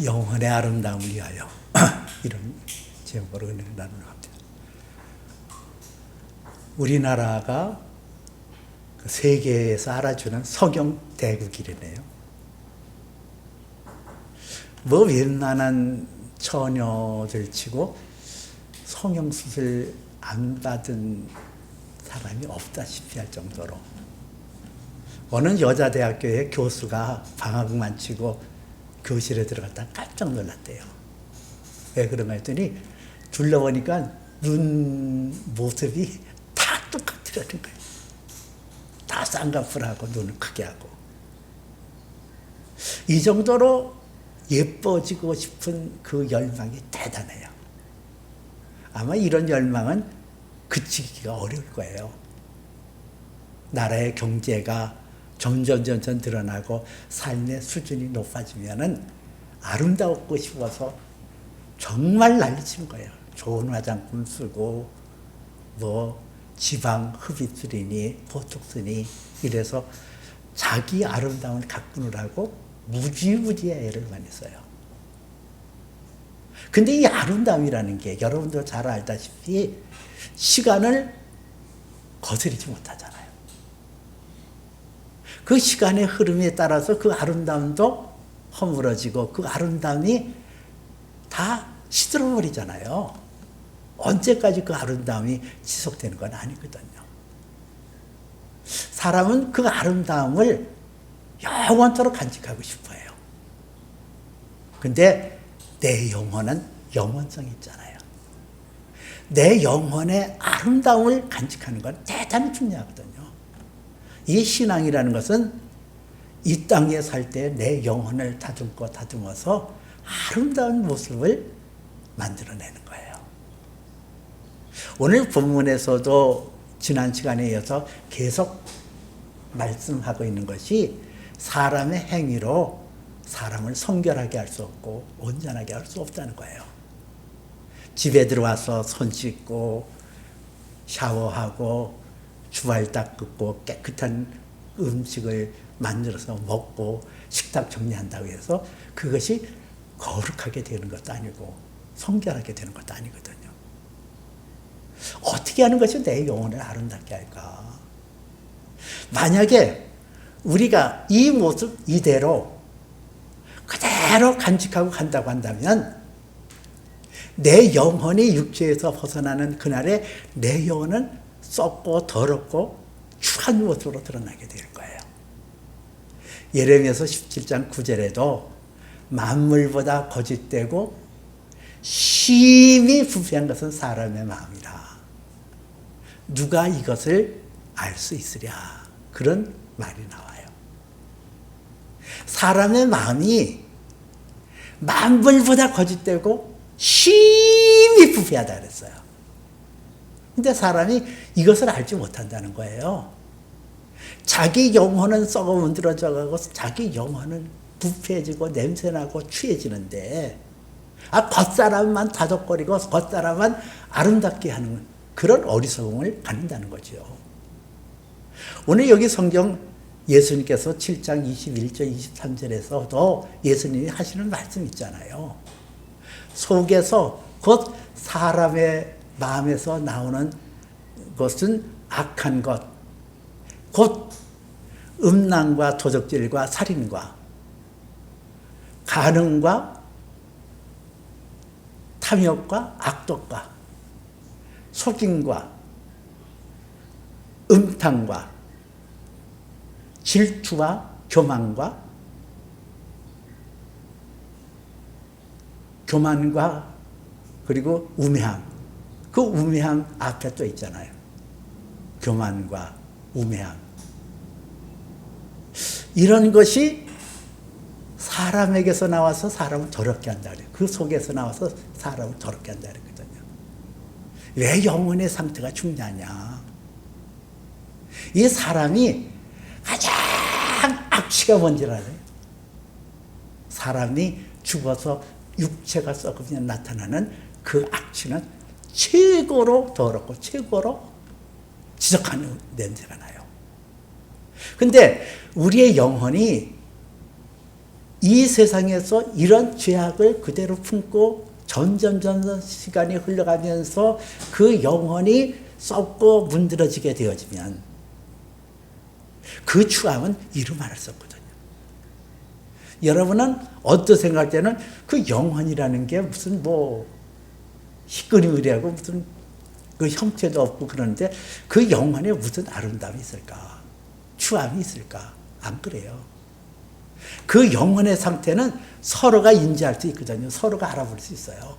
영혼의 아름다움을 위하여 이런 제목으로 은혜를 나누는 합니다. 우리나라가 세계에서 알아주는 성경 대국이래요. 뭐 웬만한 처녀들 치고 성형수술 안 받은 사람이 없다시피 할 정도로 어느 여자대학교의 교수가 방학만 치고 교실에 들어갔다 깜짝 놀랐대요. 왜 그런가 했더니 둘러보니까 눈 모습이 다 똑같더라는 거예요. 다 쌍꺼풀 하고 눈을 크게 하고 이 정도로 예뻐지고 싶은 그 열망이 대단해요. 아마 이런 열망은 그치기가 어려울 거예요. 나라의 경제가 점점 드러나고 삶의 수준이 높아지면은 아름답고 싶어서 정말 난리치는 거예요. 좋은 화장품 쓰고 뭐 지방 흡입술이니 보톡스니 이래서 자기 아름다움을 가꾸느라고 무지무지 애를 많이 써요. 근데 이 아름다움이라는 게 여러분도 잘 알다시피 시간을 거스르지 못하잖아요. 그 시간의 흐름에 따라서 그 아름다움도 허물어지고 그 아름다움이 다 시들어버리잖아요. 언제까지 그 아름다움이 지속되는 건 아니거든요. 사람은 그 아름다움을 영원토록 간직하고 싶어요. 근데 내 영혼은 영원성이 있잖아요. 내 영혼의 아름다움을 간직하는 건 대단히 중요하거든요. 이 신앙이라는 것은 이 땅에 살 때 내 영혼을 다듬어서 아름다운 모습을 만들어내는 거예요. 오늘 본문에서도 지난 시간에 이어서 계속 말씀하고 있는 것이 사람의 행위로 사람을 성결하게 할 수 없고 온전하게 할 수 없다는 거예요. 집에 들어와서 손 씻고 샤워하고 주발 닦고 깨끗한 음식을 만들어서 먹고 식탁 정리한다고 해서 그것이 거룩하게 되는 것도 아니고 성결하게 되는 것도 아니거든요. 어떻게 하는 것이 내 영혼을 아름답게 할까? 만약에 우리가 이 모습 이대로 그대로 간직하고 간다고 한다면 내 영혼이 육체에서 벗어나는 그날에 내 영혼은 썩고 더럽고 추한 모습으로 드러나게 될 거예요. 예레미야서 17장 9절에도 만물보다 거짓되고 심히 부패한 것은 사람의 마음이라. 누가 이것을 알 수 있으랴. 그런 말이 나와요. 사람의 마음이 만물보다 거짓되고 심히 부패하다 그랬어요. 근데 사람이 이것을 알지 못한다는 거예요. 자기 영혼은 썩어 문드러져 가고 자기 영혼은 부패해지고 냄새나고 취해지는데 겉사람만 다독거리고 겉사람만 아름답게 하는 그런 어리석음을 갖는다는 거죠. 오늘 여기 성경 예수님께서 7장 21절 23절에서도 예수님이 하시는 말씀 있잖아요. 속에서 곧 사람의 마음에서 나오는 것은 악한 것, 곧 음란과 도적질과 살인과 간음과 탐욕과 악독과 속임과 음탕과 질투와 교만과 그리고 우매함. 그 우매함 앞에 또 있잖아요. 교만과 우매함. 이런 것이 사람에게서 나와서 사람을 더럽게 한다 그래요. 그 속에서 나와서 사람을 더럽게 한다 그랬거든요. 왜 영혼의 상태가 중요하냐? 이 사람이 가장 악취가 뭔지 알아요? 사람이 죽어서 육체가 썩으면 나타나는 그 악취는 최고로 더럽고 최고로 지적하는 냄새가 나요. 근데 우리의 영혼이 이 세상에서 이런 죄악을 그대로 품고 점점 시간이 흘러가면서 그 영혼이 썩고 문드러지게 되어지면 그 추함은 이루 말할 수 없거든요. 여러분은 어떤 생각할 때는 그 영혼이라는 게 무슨 뭐 희끄리무리하고 무슨 그 형태도 없고 그러는데 그 영혼에 무슨 아름다움이 있을까? 추함이 있을까? 안 그래요. 그 영혼의 상태는 서로가 인지할 수 있거든요. 서로가 알아볼 수 있어요.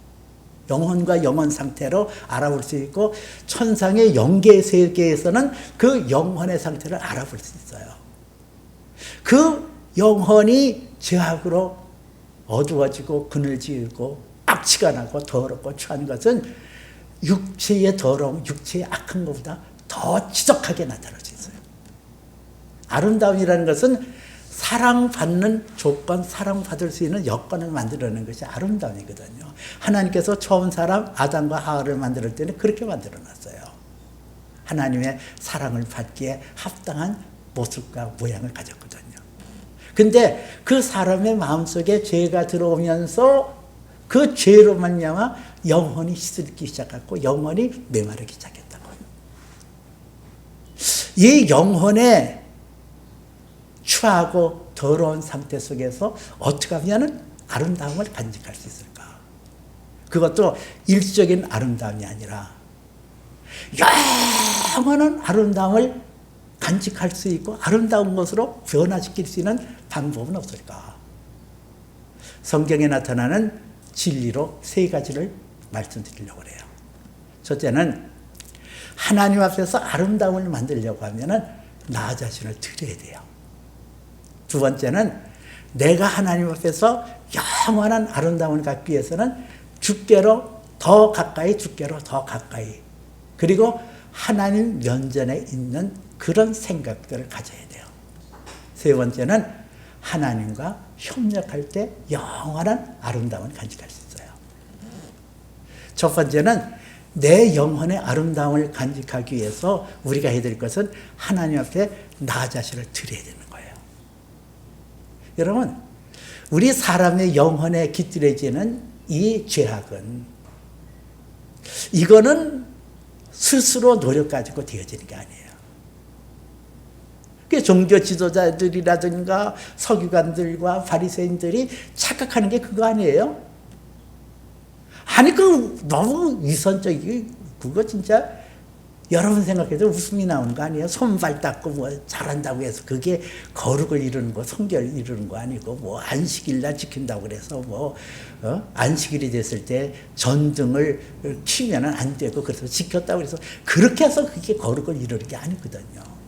영혼과 영혼 상태로 알아볼 수 있고 천상의 영계 세계에서는 그 영혼의 상태를 알아볼 수 있어요. 그 영혼이 죄악으로 어두워지고 그늘지고 악취가 나고 더럽고 추한 것은 육체의 더러움, 육체의 악한 것보다 더 지독하게 나타날 수 있어요. 아름다움이라는 것은 사랑받는 조건, 사랑받을 수 있는 여건을 만들어내는 것이 아름다움이거든요. 하나님께서 처음 사람 아담과 하와를 만들 때는 그렇게 만들어놨어요. 하나님의 사랑을 받기에 합당한 모습과 모양을 가졌거든요. 근데 그 사람의 마음속에 죄가 들어오면서 그 죄로 말미암아 영혼이 시들기 시작했고 영혼이 메마르기 시작했다고요. 이 영혼의 추하고 더러운 상태 속에서 어떻게 하면 아름다움을 간직할 수 있을까? 그것도 일시적인 아름다움이 아니라 영원한 아름다움을 간직할 수 있고 아름다운 것으로 변화시킬 수 있는 방법은 없을까? 성경에 나타나는 진리로 세 가지를 말씀드리려고 해요. 첫째는 하나님 앞에서 아름다움을 만들려고 하면 나 자신을 드려야 돼요. 두 번째는 내가 하나님 앞에서 영원한 아름다움을 갖기 위해서는 주께로 더 가까이, 주께로 더 가까이, 그리고 하나님 면전에 있는 그런 생각들을 가져야 돼요. 세 번째는 하나님과 협력할 때 영원한 아름다움을 간직할 수 있어요. 첫 번째는 내 영혼의 아름다움을 간직하기 위해서 우리가 해야 될 것은 하나님 앞에 나 자신을 드려야 되는 거예요. 여러분, 우리 사람의 영혼에 깃들여지는 이 죄악은 이거는 스스로 노력 가지고 되어지는 게 아니에요. 종교 지도자들이라든가 서기관들과 바리새인들이 착각하는 게 그거 아니에요? 아니 그 너무 위선적이고 그거 진짜 여러분 생각해도 웃음이 나오는 거 아니에요? 손발 닦고 뭐 잘한다고 해서 그게 거룩을 이루는 거, 성결을 이루는 거 아니고 뭐 안식일날 지킨다고 그래서 뭐 안식일이 됐을 때 전등을 켜면은 안 되고 그래서 지켰다고 해서 그렇게 해서 그게 거룩을 이루는 게 아니거든요.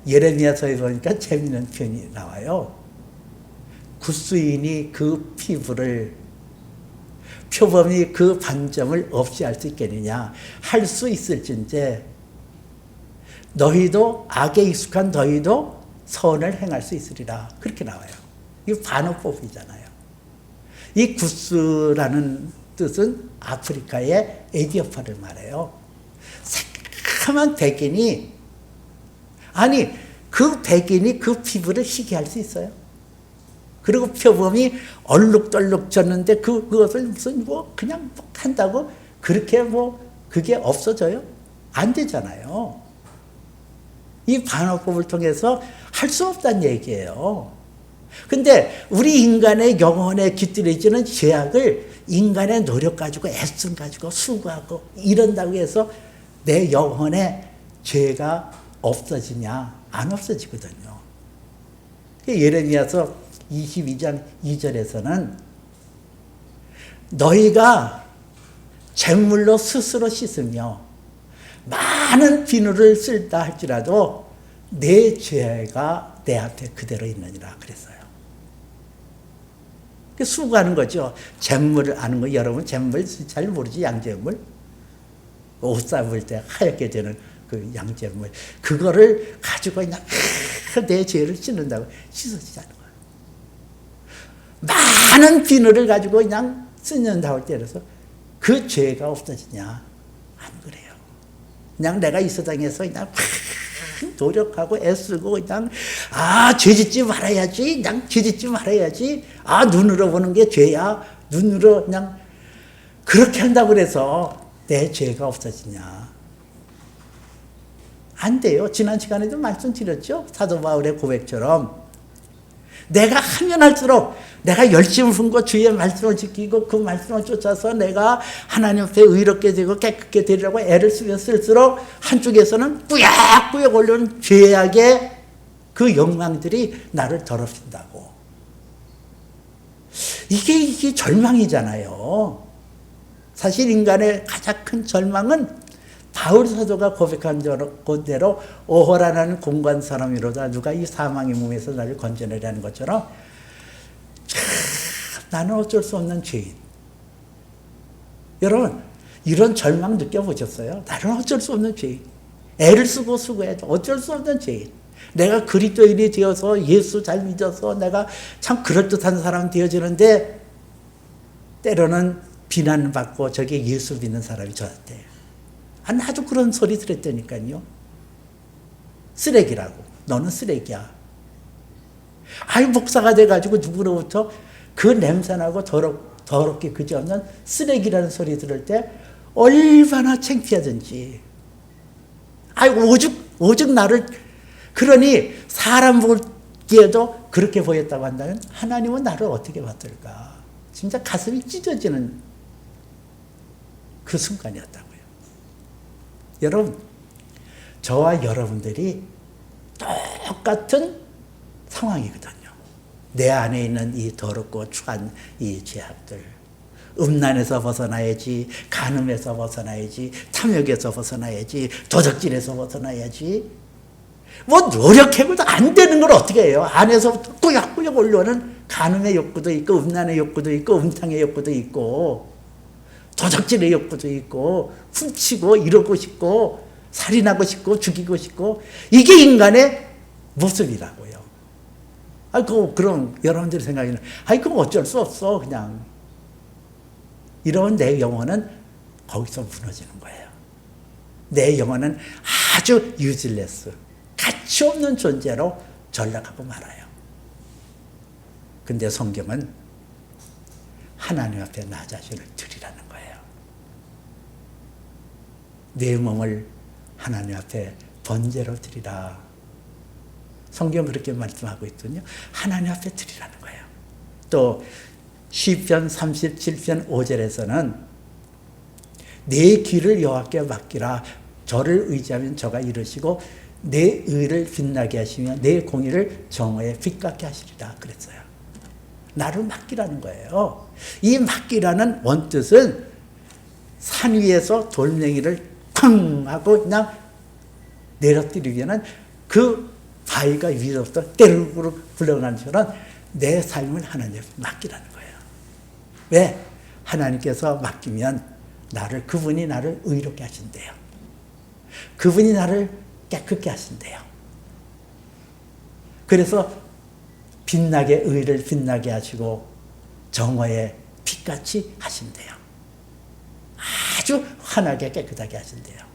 예레미야서에 보니까 재미있는 표현이 나와요. 굿수인이 그 피부를 표범이 그 반점을 없이 할 수 있겠느냐. 할 수 있을진데 너희도 악에 익숙한 너희도 선을 행할 수 있으리라. 그렇게 나와요. 이게 반어법이잖아요. 이 구스라는 뜻은 아프리카의 에디오파를 말해요. 새카만 백인이 아니 그 백인이 그 피부를 희게 할 수 있어요. 그리고 표범이 얼룩덜룩 졌는데 그것을 무슨 뭐 그냥 뭐 한다고 그렇게 뭐 그게 없어져요? 안 되잖아요. 이 반어법을 통해서 할 수 없다는 얘기예요. 근데 우리 인간의 영혼에 깃들여지는 죄악을 인간의 노력 가지고 애씀 가지고 수고하고 이런다고 해서 내 영혼에 죄가 없어지냐? 안 없어지거든요. 예레미야서 22장 2절에서는 너희가 잿물로 스스로 씻으며 많은 비누를 쓸다 할지라도 내 죄가 내 앞에 그대로 있느니라 그랬어요. 수고하는 거죠. 잿물을 아는 거 여러분 잿물 잘 모르지. 양잿물 옷 싸볼 때 하얗게 되는 그 양잿물 그거를 가지고 그냥 내 죄를 씻는다고 씻어지지 않는 거예요. 많은 비누를 가지고 그냥 씻는다고 때려서 그 죄가 없어지냐? 안 그래요. 그냥 내가 이 세상에서 그냥 노력하고 애쓰고 그냥 죄짓지 말아야지, 그냥 죄짓지 말아야지, 눈으로 보는 게 죄야, 눈으로 그냥 그렇게 한다고 그래서 내 죄가 없어지냐? 안 돼요. 지난 시간에도 말씀드렸죠. 사도 바울의 고백처럼 내가 하면 할수록 내가 열심을 품고 주의 말씀을 지키고 그 말씀을 쫓아서 내가 하나님 앞에 의롭게 되고 깨끗게 되리라고 애를 쓰면 쓸수록 한쪽에서는 꾸역꾸역 올라오는 죄악의 그 욕망들이 나를 더럽힌다고. 이게 절망이잖아요. 사실 인간의 가장 큰 절망은 바울 사도가 고백한 대로 오호라는 공고한 사람이로다 누가 이 사망의 몸에서 나를 건져내라는 것처럼 나는 어쩔 수 없는 죄인. 여러분 이런 절망 느껴보셨어요? 나는 어쩔 수 없는 죄인. 애를 쓰고 수고해도 어쩔 수 없는 죄인. 내가 그리스도인이 되어서 예수 잘 믿어서 내가 참 그럴듯한 사람 되어지는데 때로는 비난받고 저게 예수 믿는 사람이 저한테 나도 그런 소리 들었다니까요. 쓰레기라고. 너는 쓰레기야. 목사가 돼가지고 누구로부터 그 냄새나고 더럽게 그지없는 쓰레기라는 소리 들을 때 얼마나 창피하든지. 오직 나를, 그러니 사람 보기에도 그렇게 보였다고 한다면 하나님은 나를 어떻게 봤을까? 진짜 가슴이 찢어지는 그 순간이었다고요. 여러분, 저와 여러분들이 똑같은 상황이거든요. 내 안에 있는 이 더럽고 추한 이 죄악들. 음란에서 벗어나야지, 간음에서 벗어나야지, 탐욕에서 벗어나야지, 도적질에서 벗어나야지. 노력해도 안 되는 걸 어떻게 해요? 안에서부터 꾸역꾸역 올라오는 간음의 욕구도 있고, 음란의 욕구도 있고, 음탕의 욕구도 있고, 도적질의 욕구도 있고, 훔치고 이러고 싶고 살인하고 싶고 죽이고 싶고, 이게 인간의 모습이라고요. 그럼 여러분들이 생각하기는 그럼 어쩔 수 없어 그냥. 이러면 내 영혼은 거기서 무너지는 거예요. 내 영혼은 아주 유질레스, 가치 없는 존재로 전락하고 말아요. 근데 성경은 하나님 앞에 나 자신을 드리라는 거예요. 내 몸을 하나님 앞에 번제로 드리라. 성경 그렇게 말씀하고 있거든요. 하나님 앞에 드리라는 거예요. 또 시편 37편 5절에서는 내 길을 여호와께 맡기라. 저를 의지하면 저가 이루시고 내 의를 빛나게 하시며 내 공의를 정오에 빛같게 하시리라 그랬어요. 나를 맡기라는 거예요. 이 맡기라는 원뜻은 산 위에서 돌멩이를 쾅 하고 그냥 내려뜨리면은 그 바위가 위로부터 때르르 굴러가는 것처럼 내 삶을 하나님께 맡기라는 거예요. 왜? 하나님께서 맡기면 그분이 나를 의롭게 하신대요. 그분이 나를 깨끗게 하신대요. 그래서 빛나게, 의를 빛나게 하시고 정오에 빛같이 하신대요. 아주 환하게 깨끗하게 하신대요.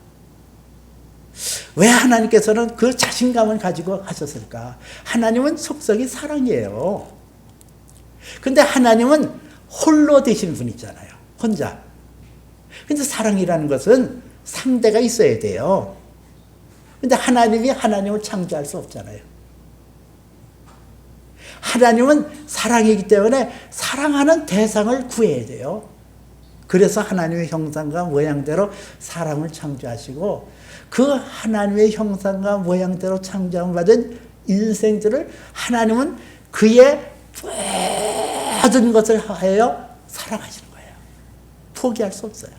왜 하나님께서는 그 자신감을 가지고 하셨을까? 하나님은 속성이 사랑이에요. 근데 하나님은 홀로 되신 분이잖아요. 혼자. 근데 사랑이라는 것은 상대가 있어야 돼요. 근데 하나님이 하나님을 창조할 수 없잖아요. 하나님은 사랑이기 때문에 사랑하는 대상을 구해야 돼요. 그래서 하나님의 형상과 모양대로 사람을 창조하시고 그 하나님의 형상과 모양대로 창조받은 인생들을 하나님은 그의 모든 것을 하여 사랑하시는 거예요. 포기할 수 없어요.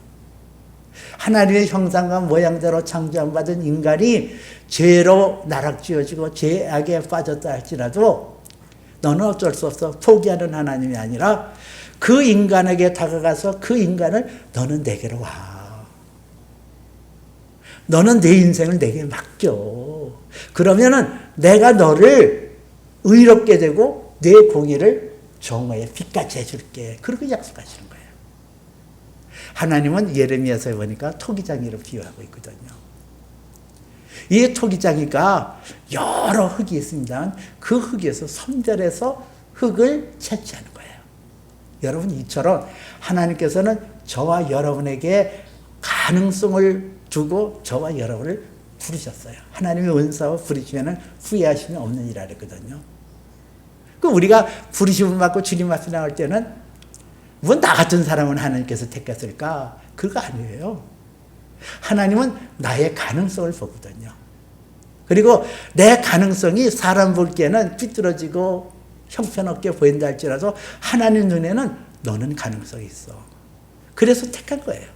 하나님의 형상과 모양대로 창조받은 인간이 죄로 나락지어지고 죄악에 빠졌다 할지라도 너는 어쩔 수 없어. 포기하는 하나님이 아니라 그 인간에게 다가가서 그 인간을 너는 내게로 와. 너는 내 인생을 내게 맡겨. 그러면은 내가 너를 의롭게 되고 내 공의를 정오에 빛같이 해줄게. 그렇게 약속하시는 거예요. 하나님은 예레미야서에 보니까 토기장이로 비유하고 있거든요. 이 토기장이가 여러 흙이 있습니다. 그 흙에서 선별해서 흙을 채취하는 거예요. 여러분, 이처럼 하나님께서는 저와 여러분에게 가능성을 주고 저와 여러분을 부르셨어요. 하나님의 은사와 부르시면 후회하심이 없는 이라 그랬거든요. 그 우리가 부르심을 받고 주님 앞에 나올 때는 뭐 나 같은 사람은 하나님께서 택했을까? 그거 아니에요. 하나님은 나의 가능성을 보거든요. 그리고 내 가능성이 사람 볼기에는 삐뚤어지고 형편없게 보인다 할지라도 하나님 눈에는 너는 가능성이 있어. 그래서 택한 거예요.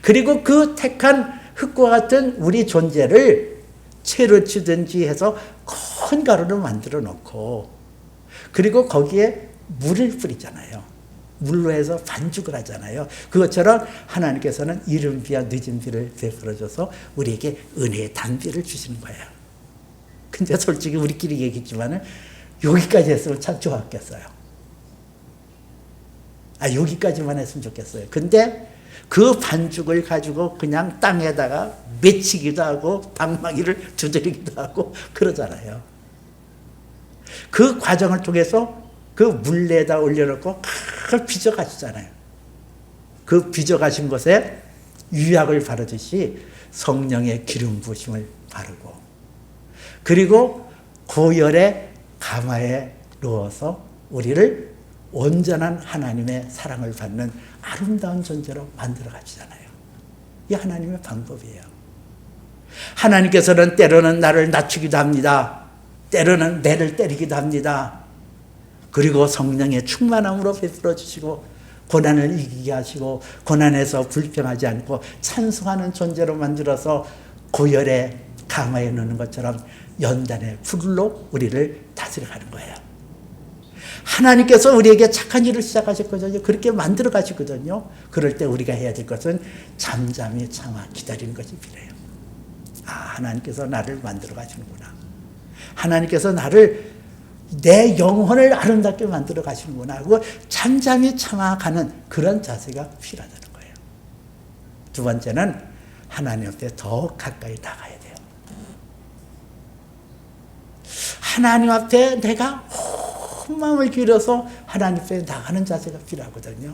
그리고 그 택한 흙과 같은 우리 존재를 채로 치든지 해서 큰 가루를 만들어 놓고, 그리고 거기에 물을 뿌리잖아요. 물로 해서 반죽을 하잖아요. 그것처럼 하나님께서는 이른 비와 늦은 비를 베풀어줘서 우리에게 은혜의 단비를 주시는 거예요. 근데 솔직히 우리끼리 얘기했지만은 여기까지 했으면 참 좋았겠어요. 여기까지만 했으면 좋겠어요. 근데 그 반죽을 가지고 그냥 땅에다가 맺히기도 하고 방망이를 두드리기도 하고 그러잖아요. 그 과정을 통해서 그 물에다 올려놓고 그걸 빚어가시잖아요. 그 빚어가신 것에 유약을 바르듯이 성령의 기름 부으심을 바르고, 그리고 고열의 가마에 넣어서 우리를 온전한 하나님의 사랑을 받는 아름다운 존재로 만들어 가시잖아요. 이게 하나님의 방법이에요. 하나님께서는 때로는 나를 낮추기도 합니다. 때로는 내를 때리기도 합니다. 그리고 성령의 충만함으로 베풀어 주시고 고난을 이기게 하시고 고난에서 불평하지 않고 찬송하는 존재로 만들어서 고열의 가마에 넣는 것처럼 연단의 불로 우리를 다스려가는 거예요. 하나님께서 우리에게 착한 일을 시작하셨거든요. 그렇게 만들어 가시거든요. 그럴 때 우리가 해야 될 것은 잠잠히 참아 기다리는 것이 필요해요. 하나님께서 나를 만들어 가시는구나. 하나님께서 나를, 내 영혼을 아름답게 만들어 가시는구나 하고 잠잠히 참아가는 그런 자세가 필요하다는 거예요. 두 번째는 하나님 앞에 더 가까이 나가야 돼요. 하나님 앞에 내가 온 마음을 기울여서 하나님 앞에 나가는 자세가 필요하거든요.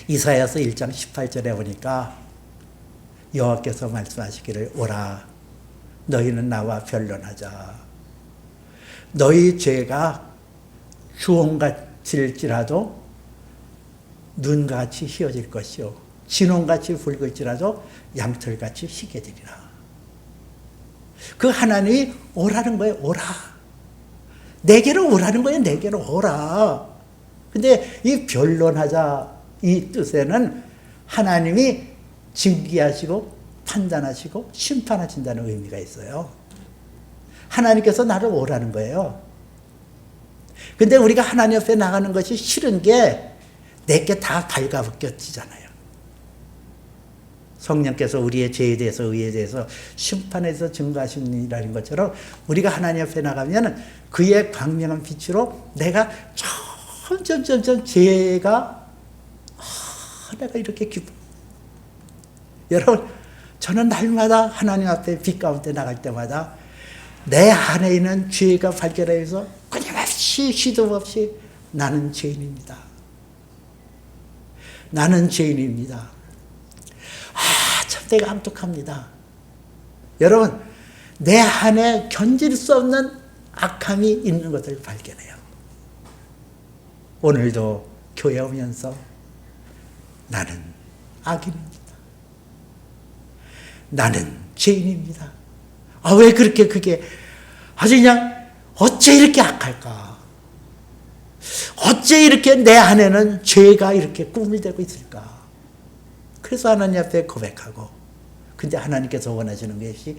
이사야서 1장 18절에 보니까 여호와께서 말씀하시기를, 오라 너희는 나와 변론하자. 너희 죄가 주홍같일지라도 눈같이 희어질 것이요 진홍같이 붉을지라도 양털같이 희게 되리라. 그 하나님이 오라는 거예요. 오라. 내게로 오라는 거예요. 내게로 오라. 근데 이 변론하자 이 뜻에는 하나님이 징계하시고 판단하시고 심판하신다는 의미가 있어요. 하나님께서 나를 오라는 거예요. 근데 우리가 하나님 앞에 나가는 것이 싫은 게 내게 다 발가벗겨지잖아요. 성령께서 우리의 죄에 대해서 의에 대해서 심판해서 증거하시는 것처럼 우리가 하나님 앞에 나가면 그의 광명한 빛으로 내가 점점 죄가 내가 이렇게 기뻐. 여러분, 저는 날마다 하나님 앞에 빛 가운데 나갈 때마다 내 안에 있는 죄가 발견해서 끊임없이 시도 없이 나는 죄인입니다. 나는 죄인입니다. 참 내가 암독합니다. 여러분, 내 안에 견딜 수 없는 악함이 있는 것을 발견해요. 오늘도 교회 오면서 나는 악인입니다. 나는 죄인입니다. 왜 그렇게 그게 아주 그냥 어째 이렇게 악할까? 어째 이렇게 내 안에는 죄가 이렇게 꿈을 대고 있을까? 그래서 하나님 앞에 고백하고, 근데 하나님께서 원하시는 것이,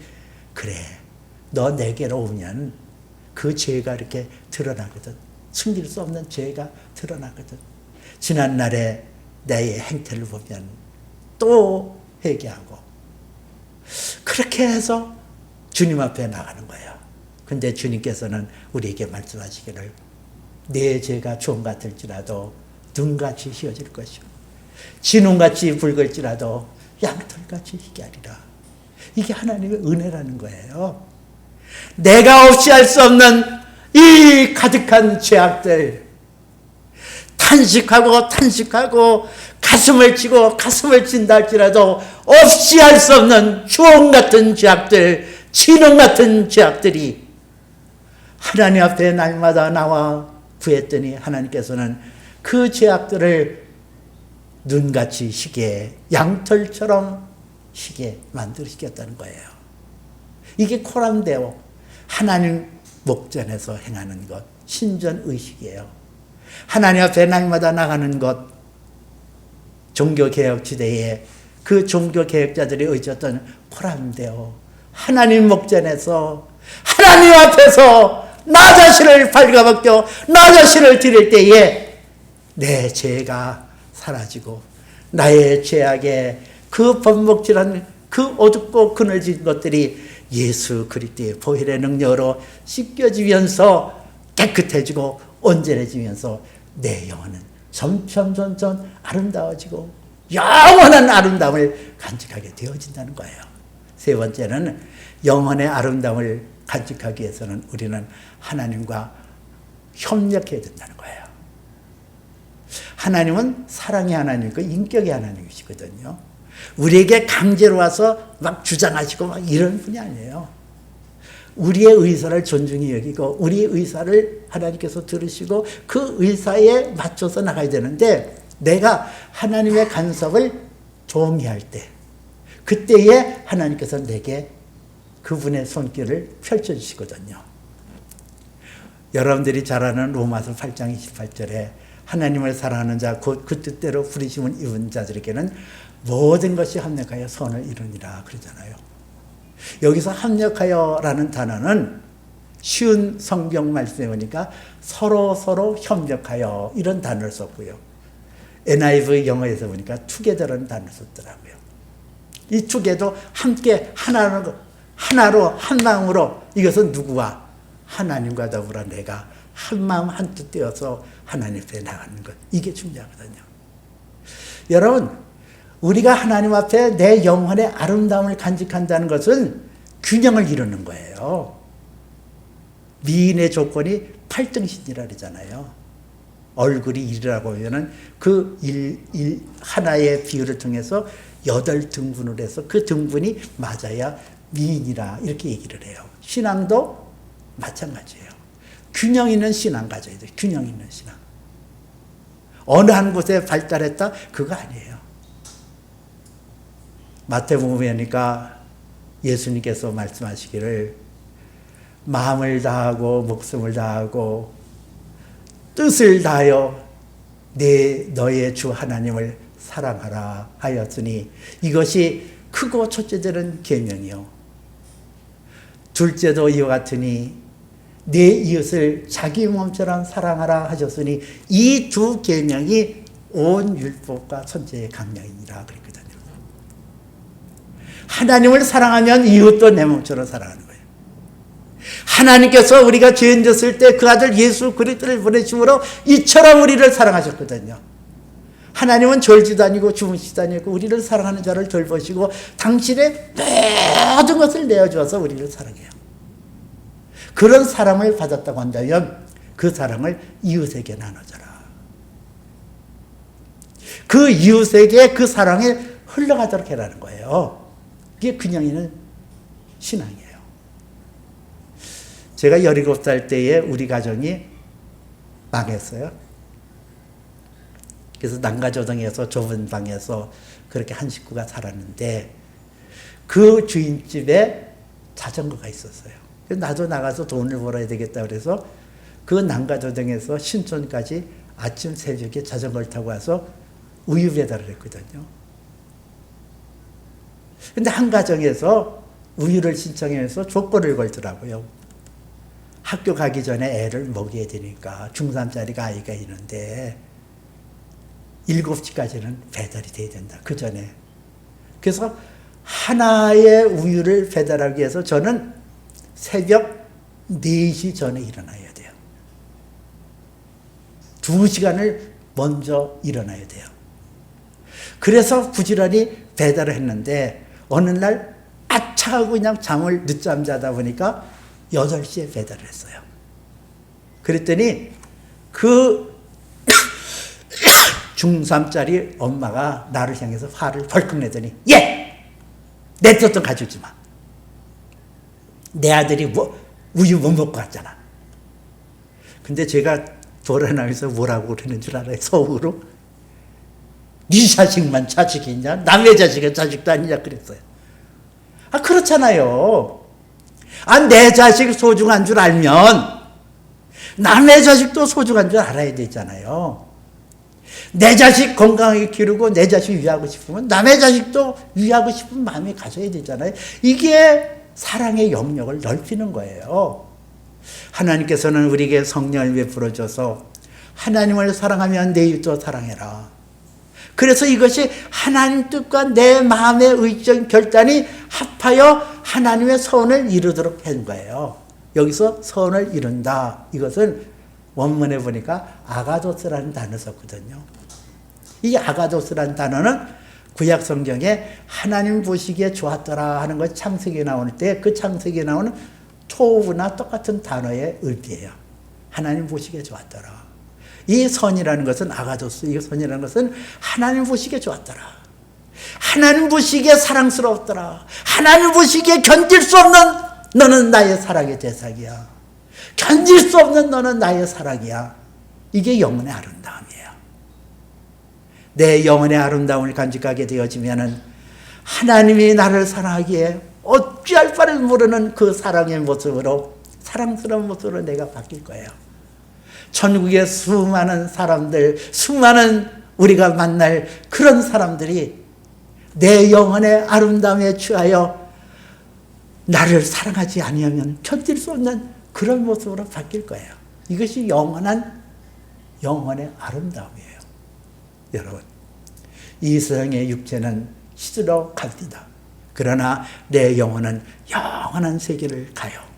그래, 너 내게로 오면 그 죄가 이렇게 드러나거든. 숨길 수 없는 죄가 드러나거든. 지난날에 내 행태를 보면 또 회개하고, 그렇게 해서 주님 앞에 나가는 거예요. 근데 주님께서는 우리에게 말씀하시기를, 내 죄가 주홍 같을지라도 눈같이 희어질 것이요 진홍같이 붉을지라도 양털같이 희게 하리라. 이게 하나님의 은혜라는 거예요. 내가 없이 할 수 없는 이 가득한 죄악들, 탄식하고 가슴을 치고 가슴을 친다 할지라도 없이 할 수 없는 주홍 같은 죄악들, 진홍 같은 죄악들이 하나님 앞에 날마다 나와 구했더니 하나님께서는 그 죄악들을 눈같이 희게, 양털처럼 희게 만들으시겠다는 거예요. 이게 코람데오, 하나님 목전에서 행하는 것, 신전의식이에요. 하나님 앞에 날마다 나가는 것, 종교개혁 시대에 그 종교개혁자들이 의지했던 코람데오, 하나님 목전에서 하나님 앞에서 나 자신을 발가벗겨 나 자신을 드릴 때에 내 죄가 사라지고 나의 죄악의 그 번복질한 그 어둡고 그늘진 것들이 예수 그리스도의 보혈의 능력으로 씻겨지면서 깨끗해지고 온전해지면서 내 영혼은 점점 아름다워지고 영원한 아름다움을 간직하게 되어진다는 거예요. 세 번째는 영혼의 아름다움을 간직하기 위해서는 우리는 하나님과 협력해야 된다는 거예요. 하나님은 사랑의 하나님이고 인격의 하나님이시거든요. 우리에게 강제로 와서 막 주장하시고 막 이런 분이 아니에요. 우리의 의사를 존중히 여기고 우리의 의사를 하나님께서 들으시고 그 의사에 맞춰서 나가야 되는데, 내가 하나님의 간섭을 동의할 때 그때에 하나님께서 내게 그분의 손길을 펼쳐주시거든요. 여러분들이 잘 아는 로마서 8장 28절에 하나님을 사랑하는 자 곧 그 뜻대로 부르심을 입은 자들에게는 모든 것이 합력하여 선을 이루니라 그러잖아요. 여기서 합력하여라는 단어는 쉬운 성경 말씀에 보니까 서로 협력하여 이런 단어를 썼고요. NIV 영어에서 보니까 together라는 단어를 썼더라고요. 이 together 함께 하나로 한 마음으로, 이것은 누구와? 하나님과 더불어 내가 한 마음 한 뜻 되어서 하나님 앞에 나가는 것, 이게 중요하거든요. 여러분, 우리가 하나님 앞에 내 영혼의 아름다움을 간직한다는 것은 균형을 이루는 거예요. 미인의 조건이 8등신이라 그러잖아요. 얼굴이 1이라고 하면은 그 하나의 비율을 통해서 8등분을 해서 그 등분이 맞아야 미인이라 이렇게 얘기를 해요. 신앙도 마찬가지예요. 균형 있는 신앙 가져야 돼요. 균형 있는 신앙. 어느 한 곳에 발달했다? 그거 아니에요. 마태복음에 보니까 예수님께서 말씀하시기를 마음을 다하고 목숨을 다하고 뜻을 다하여 너의 주 하나님을 사랑하라 하였으니 이것이 크고 첫째들은 계명이요. 둘째도 이와 같으니 내 이웃을 자기 몸처럼 사랑하라 하셨으니 이 두 계명이 온 율법과 선지의 강령이니라 그랬거든요. 하나님을 사랑하면 이웃도 내 몸처럼 사랑하는 거예요. 하나님께서 우리가 죄인 졌을 때 그 아들 예수 그리스도를 보내심으로 이처럼 우리를 사랑하셨거든요. 하나님은 졸지도 아니고 주무시지도 아니고 우리를 사랑하는 자를 돌보시고 당신의 모든 것을 내어주어서 우리를 사랑해요. 그런 사랑을 받았다고 한다면 그 사랑을 이웃에게 나눠줘라. 그 이웃에게 그 사랑이 흘러가도록 해라는 거예요. 이게 균형 있는 신앙이에요. 제가 17살 때에 우리 가정이 망했어요. 그래서 난가조정에서 좁은 방에서 그렇게 한 식구가 살았는데 그 주인집에 자전거가 있었어요. 나도 나가서 돈을 벌어야 되겠다 그래서 그 난가조정에서 신촌까지 아침 새벽에 자전거를 타고 와서 우유 배달을 했거든요. 근데 한 가정에서 우유를 신청해서 조건을 걸더라고요. 학교 가기 전에 애를 먹여야 되니까 중3짜리가 아이가 있는데 7시까지는 배달이 돼야 된다. 그 전에. 그래서 하나의 우유를 배달하기 위해서 저는 새벽 4시 전에 일어나야 돼요. 2시간을 먼저 일어나야 돼요. 그래서 부지런히 배달을 했는데 어느 날 차하고 그냥 잠을 늦잠 자다 보니까 8시에 배달을 했어요. 그랬더니 그 중3짜리 엄마가 나를 향해서 화를 벌컥 내더니 예! 내 뜻도 가져오지 마. 내 아들이 우유 못 먹고 왔잖아. 근데 제가 돌아나면서 뭐라고 그러는 줄 알아요? 속으로? 네 자식만 자식이냐? 남의 자식은 자식도 아니냐 그랬어요. 아, 그렇잖아요. 아, 내 자식 소중한 줄 알면 남의 자식도 소중한 줄 알아야 되잖아요. 내 자식 건강하게 기르고 내 자식 위하고 싶으면 남의 자식도 위하고 싶은 마음이 가져야 되잖아요. 이게 사랑의 영역을 넓히는 거예요. 하나님께서는 우리에게 성령을 베풀어줘서 하나님을 사랑하면 내 이웃도 사랑해라. 그래서 이것이 하나님 뜻과 내 마음의 의적 결단이 합하여 하나님의 선을 이루도록 한 거예요. 여기서 선을 이룬다. 이것은 원문에 보니까 아가도스라는 단어 썼거든요. 이 아가도스라는 단어는 구약 성경에 하나님 보시기에 좋았더라 하는 것 창세기에 나올 때 그 창세기에 나오는 토브나 똑같은 단어의 의미예요. 하나님 보시기에 좋았더라. 이 선이라는 것은 아가도스, 이 선이라는 것은 하나님 보시기에 좋았더라. 하나님 보시기에 사랑스러웠더라. 하나님 보시기에 견딜 수 없는 너는 나의 사랑의 대상이야. 견딜 수 없는 너는 나의 사랑이야. 이게 영혼의 아름다움이에요. 내 영혼의 아름다움을 간직하게 되어지면은 하나님이 나를 사랑하기에 어찌할 바를 모르는 그 사랑의 모습으로, 사랑스러운 모습으로 내가 바뀔 거예요. 천국의 수많은 사람들, 수많은 우리가 만날 그런 사람들이 내 영혼의 아름다움에 취하여 나를 사랑하지 아니하면 견딜 수 없는 그런 모습으로 바뀔 거예요. 이것이 영원한 영혼의 아름다움이에요. 여러분, 이 세상의 육체는 시들어 갑니다. 그러나 내 영혼은 영원한 세계를 가요.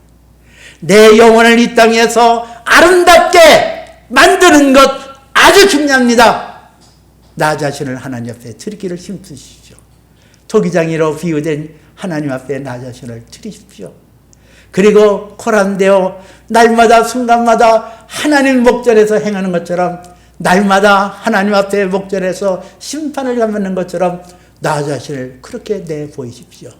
내 영혼을 이 땅에서 아름답게 만드는 것 아주 중요합니다. 나 자신을 하나님 앞에 드리기를 힘쓰십시오. 토기장이로 비유된 하나님 앞에 나 자신을 드리십시오. 그리고 코란되어 날마다 순간마다 하나님 목전에서 행하는 것처럼, 날마다 하나님 앞에 목전에서 심판을 받는 것처럼 나 자신을 그렇게 내보이십시오.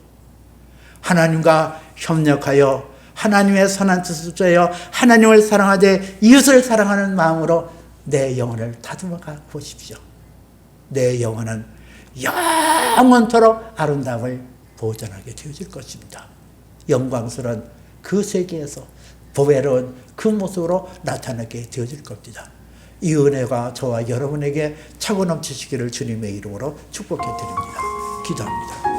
하나님과 협력하여 하나님의 선한 뜻을 쫓아 하나님을 사랑하되 이웃을 사랑하는 마음으로 내 영혼을 다듬어 가 보십시오. 내 영혼은 영원토록 아름다움을 보존하게 되어질 것입니다. 영광스러운 그 세계에서 보배로운 그 모습으로 나타나게 되어질 겁니다. 이 은혜가 저와 여러분에게 차고 넘치시기를 주님의 이름으로 축복해 드립니다. 기도합니다.